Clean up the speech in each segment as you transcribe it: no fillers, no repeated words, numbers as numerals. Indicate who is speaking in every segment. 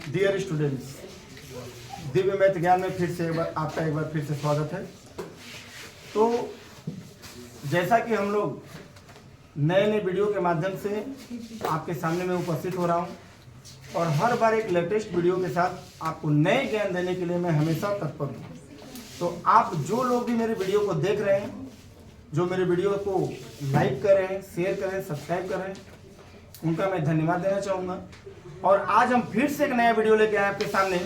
Speaker 1: Dear students, Divya math ज्ञान में फिर से आपका एक बार फिर से स्वागत है। तो जैसा कि हम लोग नए नए वीडियो के माध्यम से आपके सामने में उपस्थित हो रहा हूं और हर बार एक लेटेस्ट वीडियो के साथ आपको नए ज्ञान देने के लिए मैं हमेशा तत्पर हूँ। तो आप जो लोग भी मेरे वीडियो को देख रहे हैं, जो मेरे वीडियो को लाइक कर रहे हैं, शेयर कर रहे हैं, सब्सक्राइब कर रहे हैं, उनका मैं धन्यवाद देना चाहूँगा। और आज हम फिर से एक नया वीडियो लेके आए आपके सामने,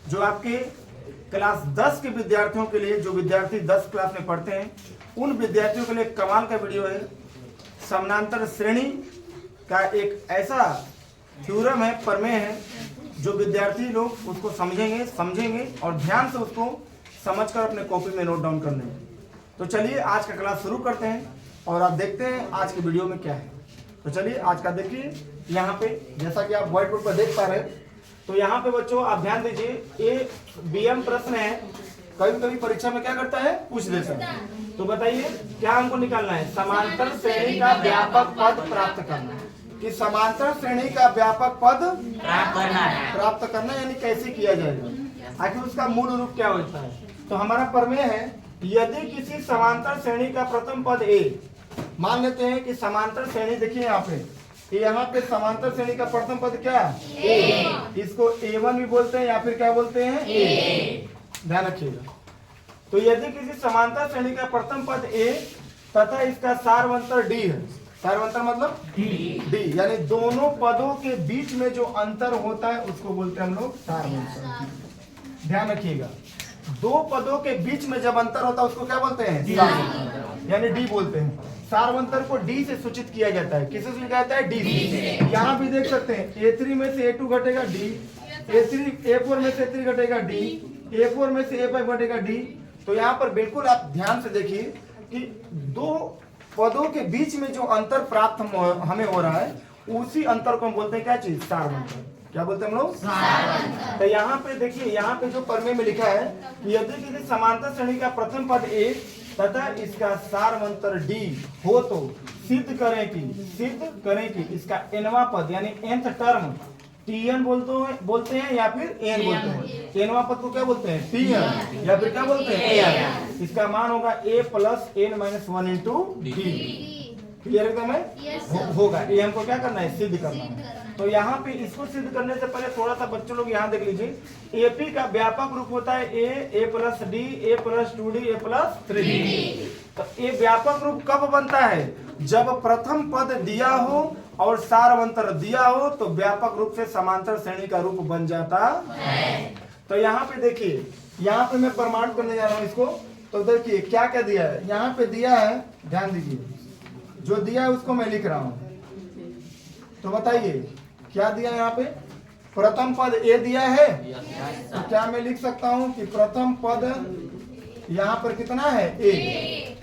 Speaker 1: जो आपके क्लास 10 के विद्यार्थियों के लिए, जो विद्यार्थी 10 क्लास में पढ़ते हैं, उन विद्यार्थियों के लिए कमाल का वीडियो है। समानांतर श्रेणी का एक ऐसा थ्योरम है, प्रमेय है, जो विद्यार्थी लोग उसको समझेंगे और ध्यान से उसको समझकर अपने कॉपी में नोट डाउन कर लेंगे। तो चलिए आज का क्लास शुरू करते हैं और आप देखते हैं आज के वीडियो में क्या है। तो चलिए आज का देखिए, यहाँ पे जैसा कि आप व्हाइट बोर्ड पर देख पा रहे हैं, तो यहाँ पे बच्चों आप ध्यान दीजिए, ये बीएम प्रश्न है। कभी कभी परीक्षा में क्या करता है, पूछ देता है। तो बताइए क्या हमको निकालना है, समांतर श्रेणी का व्यापक पद प्राप्त करना है। कि समांतर श्रेणी का व्यापक पद प्राप्त करना यानी कैसे किया जाएगा, आखिर उसका मूल रूप क्या होता है। तो हमारा प्रमेय है, यदि किसी समांतर श्रेणी का प्रथम पद ए, मान लेते हैं कि समांतर श्रेणी, देखिए यहाँ पे समांतर श्रेणी का प्रथम पद क्या है, इसको A1 भी बोलते हैं या फिर क्या बोलते हैं, A। ध्यान रखिएगा। तो यदि किसी समांतर श्रेणी का प्रथम पद A तथा इसका सारवंतर D है, सारवंतर मतलब D, यानी दोनों पदों के बीच में जो अंतर होता है उसको बोलते हैं हम लोग सारवंतर। ध्यान रखिएगा, दो पदों के बीच में जब अंतर होता है उसको क्या बोलते हैं, सारवंतर, यानी D बोलते हैं। सारवंतर को D से सूचित किया जाता है। किससे सूचित किया जाता है, D से। यहाँ भी देख सकते हैं, A3 में से A2 घटेगा D, A4 में से A3 घटेगा D, A4 में से A5 घटेगा D। तो यहाँ पर बिल्कुल आप ध्यान से देखिए कि दो पदों के बीच में जो अंतर प्राप्त हमें हो रहा है, उसी अंतर को हम बोलते हैं क्या चीज, सारवंतर। क्या बोलते हैं हम लोग, तो यहाँ पे देखिए, यहाँ पे जो प्रमेय में लिखा है, यदि किसी समांतर श्रेणी का प्रथम पद A तथा इसका सारवंतर D हो तो सिद्ध करें कि इसका nवां पद यानी nth टर्म Tn बोलते हैं या फिर n बोलते हैं। nवां पद को क्या बोलते हैं, Tn, या फिर क्या बोलते हैं, n। इसका मान होगा A plus n minus 1 into D। Clear एकदम है, होगा। ये हमको क्या करना है, सिद्ध करना है। तो यहाँ पे इसको सिद्ध करने से पहले थोड़ा सा बच्चों लोग यहाँ देख लीजिए, एपी का व्यापक रूप होता है ए प्लस डी, ए प्लस 2D, ए प्लस 3D। तो ये व्यापक रूप कब बनता है, जब प्रथम पद दिया हो और सारवंतर दिया हो, तो व्यापक रूप से समांतर श्रेणी का रूप बन जाता है। तो यहाँ पे देखिए, यहाँ पे मैं प्रमाण करने जा रहा हूँ इसको। तो देखिए क्या क्या दिया है, यहाँ पे दिया है, ध्यान दीजिए, जो दिया है उसको मैं लिख रहा हूँ। तो बताइए क्या दिया है, यहाँ पे प्रथम पद ए दिया है। तो क्या मैं लिख सकता हूँ कि प्रथम पद यहाँ पर कितना है, ए,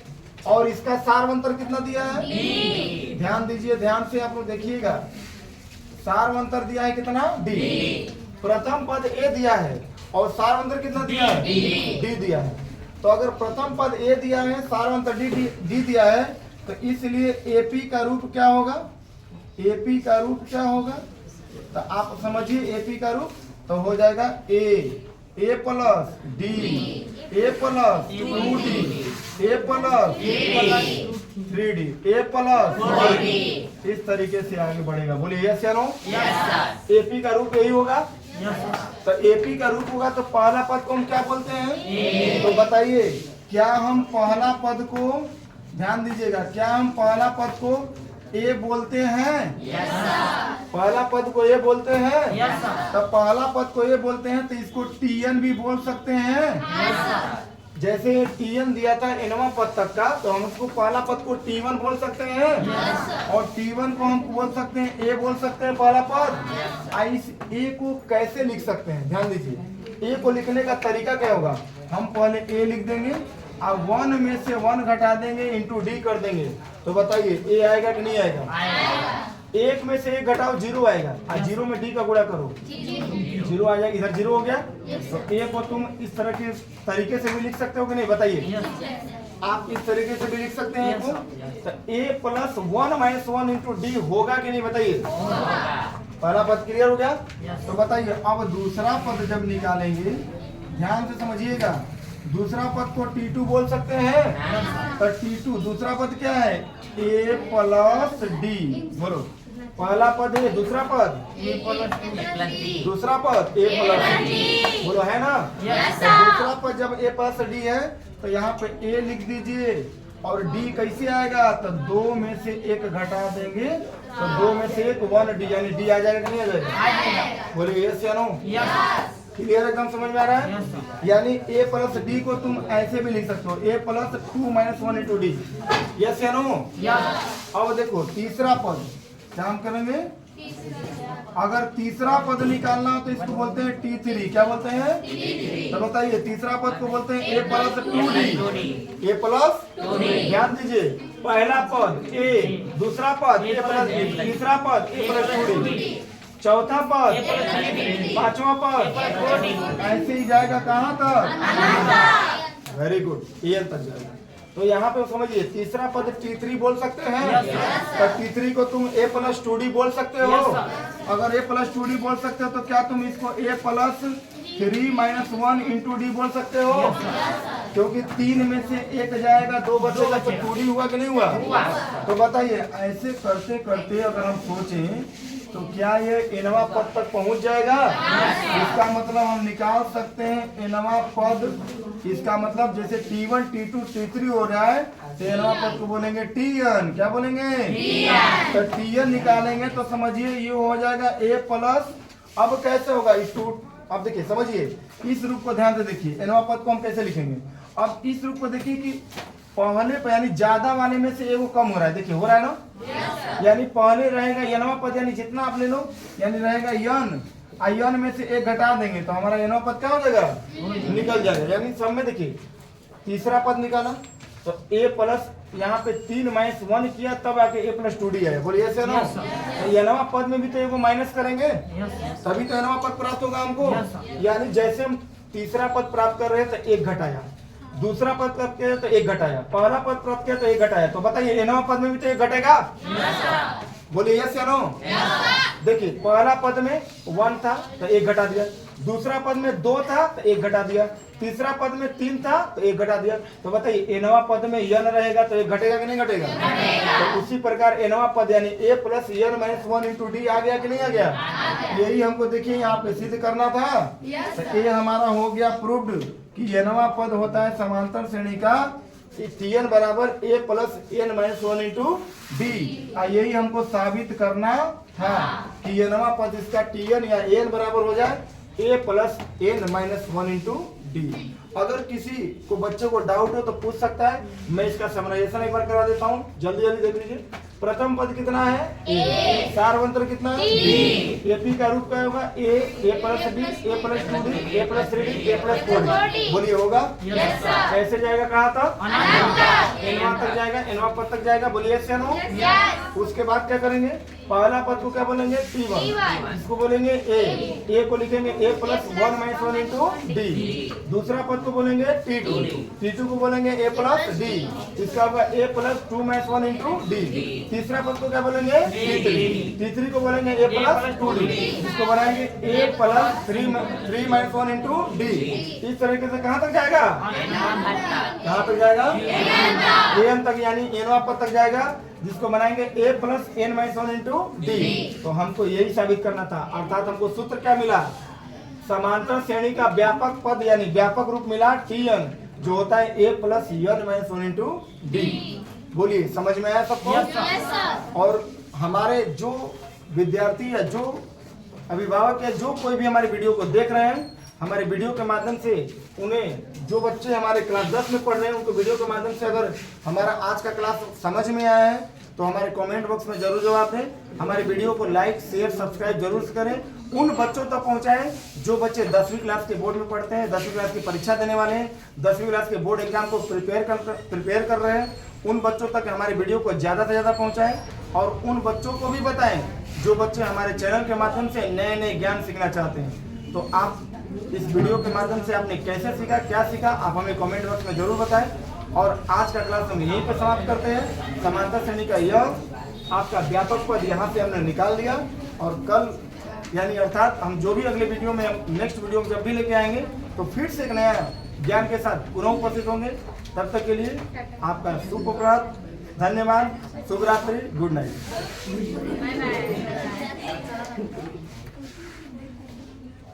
Speaker 1: और इसका सारवंतर कितना दिया है, ध्यान दीजिए, ध्यान से आप लोग देखिएगा, सारवंतर दिया है कितना, D। प्रथम पद ए दिया है और सारवंतर कितना दिया है, D दिया है। तो अगर प्रथम पद ए दिया है, सारवंतर D दिया है, तो इसलिए एपी का रूप क्या होगा, एपी का रूप क्या होगा, तो आप समझिए एपी का रूप तो हो जाएगा ए प्लस डी, ए प्लस 2D, ए प्लस 3D, ए प्लस 4D। इस तरीके से आगे बढ़ेगा। बोलिए यस या नो, एपी का रूप यही होगा। तो एपी का रूप होगा तो पहला पद को हम क्या बोलते हैं, तो बताइए क्या हम पहला पद को, ध्यान दीजिएगा, क्या हम पहला पद को ए बोलते हैं, पहला पद को ए बोलते हैं, तो पहला पद को ए बोलते हैं तो इसको Tn भी बोल सकते हैं। जैसे Tn दिया था nवां पद तक का, तो हम उसको पहला पद को T1 बोल सकते हैं, और T1 को हम बोल सकते हैं ए बोल सकते हैं पहला पद। इस ए को कैसे लिख सकते हैं, ध्यान दीजिए, ए को लिखने का तरीका क्या होगा, हम पहले ए लिख देंगे और 1 में से 1 घटा देंगे, इंटू D कर देंगे। तो बताइए ए आएगा कि नहीं आएगा, 1 में से 1 घटाओ 0 आएगा, और 0 में D का गुणा करो 0 आ जाएगा, इधर 0 हो गया। तो ए को तुम इस तरह के तरीके से भी लिख सकते हो कि नहीं, बताइए। आप इस तरीके से भी लिख सकते हैं। तो ए प्लस 1 माइनस 1 इंटू D होगा कि नहीं, बताइए। पहला पद क्लियर हो गया। तो बताइए अब दूसरा पद जब निकालेंगे, ध्यान से समझिएगा, दूसरा पद को T2 बोल सकते हैं। तो T2 दूसरा पद क्या है, A प्लस D। बोलो पहला पद है, दूसरा पद दूसरा पद A प्लस D, बोलो है ना। तो दूसरा पद जब A प्लस D है तो यहाँ पे A लिख दीजिए और D कैसे आएगा, तो 2 में से 1 घटा देंगे तो 2 में से 1 1D, यानी D आ जाएगा कि नहीं आ जाएगा, बोलिए यस या नो। क्लियर एकदम समझ में आ रहा है। यानी A प्लस D को तुम ऐसे भी लिख सकते हो, A plus 2 minus 1 into D, yes या नो। अब देखो तीसरा पद क्या हम करेंगे, अगर तीसरा पद निकालना हो तो इसको बोलते हैं T3। क्या बोलते हैं, तो बताइए तीसरा पद को बोलते हैं A plus 2D, A plus, ध्यान दीजिए पहला पद A, दूसरा पद A प्लस D, तीसरा पद A प्लस 2D, चौथा पद, पांचवा पद, ऐसे ही जाएगा कहाँ तक, वेरी गुड, EN तक जाएगा। तो यहाँ पे समझिए तीसरा पद T3 बोल सकते हैं। तो T3 को तुम A प्लस 2D बोल सकते हो। अगर A प्लस 2D बोल सकते हो तो क्या तुम इसको A plus 3 minus 1 into D बोल सकते हो, क्योंकि 3 में से 1 जाएगा 2 बचेगा, तो 2D हुआ कि नहीं हुआ। तो बताइए ऐसे करते करते अगर हम सोचें तो क्या ये nवां पद तक पहुंच जाएगा। इसका मतलब हम निकाल सकते हैं nवां पद, इसका मतलब जैसे T1 T2 T3 हो रहा है तो nवां पद को बोलेंगे Tn। क्या बोलेंगे, तो Tn निकालेंगे तो समझिए ये हो जाएगा A प्लस। अब कैसे होगा इस टू, अब देखिए समझिए इस रूप को ध्यान से देखिए, nवां पद को हम कैसे लिखेंगे। अब इस रूप को देखिए कि पहले पे यानी ज्यादा वाले में से एगो कम हो रहा है, देखिए हो रहा है ना। यानी पहले रहेगा nवां पद, यानी जितना आप ले लो यानी रहेगा n, n में से 1 घटा देंगे तो हमारा nवां पद क्या हो जाएगा, निकल जाएगा। यानी सब में देखिए तीसरा पद निकाला तो A प्लस यहाँ पे 3 माइनस 1 किया तब आके A प्लस 2D है, बोलिए ऐसे ना। तो nवां पद में भी तो एगो माइनस करेंगे तभी तो nवां पद प्राप्त होगा हमको। यानी जैसे हम तीसरा पद प्राप्त कर रहे हैं तो 1 घटाया, दूसरा पद प्राप्त किया तो 1 घटाया, पहला पद प्राप्त किया तो 1 घटाया। तो बताइए nवां पद में भी तो 1 घटेगा, बोलिए यस या नो। देखिए पहला पद में 1 था तो 1 घटा दिया, दूसरा पद में 2 था तो 1 घटा दिया, तीसरा पद में 3 था तो 1 घटा दिया। तो बताइए nवां पद में n रहेगा तो 1 घटेगा कि नहीं घटेगा। तो उसी प्रकार nवां पद यानी A plus n minus 1 into D आ गया कि नहीं आ गया। यही हमको देखिए यहाँ पे सिद्ध करना था। तो ये हमारा हो गया प्रूव्ड कि nवां पद होता है समांतर श्रेणी का Tn बराबर A plus n minus 1 into D। यही हमको साबित करना था कि nवां पद इसका Tn या n बराबर हो जाए A plus n minus 1 into D। अगर किसी को बच्चे को डाउट हो तो पूछ सकता है, मैं इसका समराइजेशन एक बार करा देता हूँ, जल्दी जल्दी देख लीजिए। प्रथम पद कितना है A, सार्वंत्र कितना है D, AP का रूप क्या होगा A plus D, A plus 2D, A plus 3D, A plus 4D, बोलिए होगा। कैसे जाएगा कहाँ तक, nवां तक जाएगा, nवां पद तक जाएगा, बोलिए यस या नो। उसके बाद क्या करेंगे, पहला पद को क्या बोलेंगे T1, इसको बोलेंगे A को लिखेंगे A plus 1 minus 1 into D, दूसरा पद को बोलेंगे T2 को बोलेंगे A प्लस D, इसका होगा A plus 2 minus 1 into D, तीसरा पद को क्या बोलेंगे T3 को बोलेंगे A प्लस 2D, इसको बनाएंगे A plus 3 minus 1 into D। इस तरीके से कहाँ तक जाएगा, कहाँ तक जाएगा an तक, यानी nवां पद तक जाएगा, जिसको बनाएंगे A plus n minus 1 into D। तो हमको यही साबित करना था, अर्थात हमको सूत्र क्या मिला, समांतर श्रेणी का व्यापक पद यानी व्यापक रूप मिला Tn, जो होता है A plus n minus 1 into D। बोलिए समझ में आया सबको। और हमारे जो विद्यार्थी या जो अभिभावक या जो कोई भी हमारी वीडियो को देख रहे हैं, हमारे वीडियो के माध्यम से उन्हें, जो बच्चे हमारे क्लास 10 में पढ़ रहे हैं उनको वीडियो के माध्यम से अगर हमारा आज का क्लास समझ में आया है तो हमारे कमेंट बॉक्स में जरूर जवाब दें। हमारे वीडियो को लाइक शेयर सब्सक्राइब जरूर करें, उन बच्चों तक पहुंचाएं जो बच्चे 10वीं क्लास के बोर्ड में पढ़ते हैं, 10वीं क्लास की परीक्षा देने वाले हैं, 10वीं क्लास के बोर्ड एग्जाम को प्रिपेयर कर रहे हैं, उन बच्चों तक हमारे वीडियो को ज़्यादा से ज़्यादा पहुँचाएँ। और उन बच्चों को भी बताएं जो बच्चे हमारे चैनल के माध्यम से नए नए ज्ञान सीखना चाहते हैं। तो आप इस वीडियो के माध्यम से आपने कैसे सीखा, क्या सीखा, आप हमें कमेंट बॉक्स में जरूर बताएं। और आज का क्लास हम यहीं पर समाप्त करते हैं। समांतर श्रेणी का यह आपका व्यापक पद यहाँ से हमने निकाल दिया। और कल यानी अर्थात हम जो भी अगले वीडियो में नेक्स्ट वीडियो में जब भी लेके आएंगे तो फिर से एक नया ज्ञान के साथ पुनः उपस्थित होंगे। तब तक के लिए आपका शुभ प्रभात, धन्यवाद, शुभ रात्रि, गुड नाइट।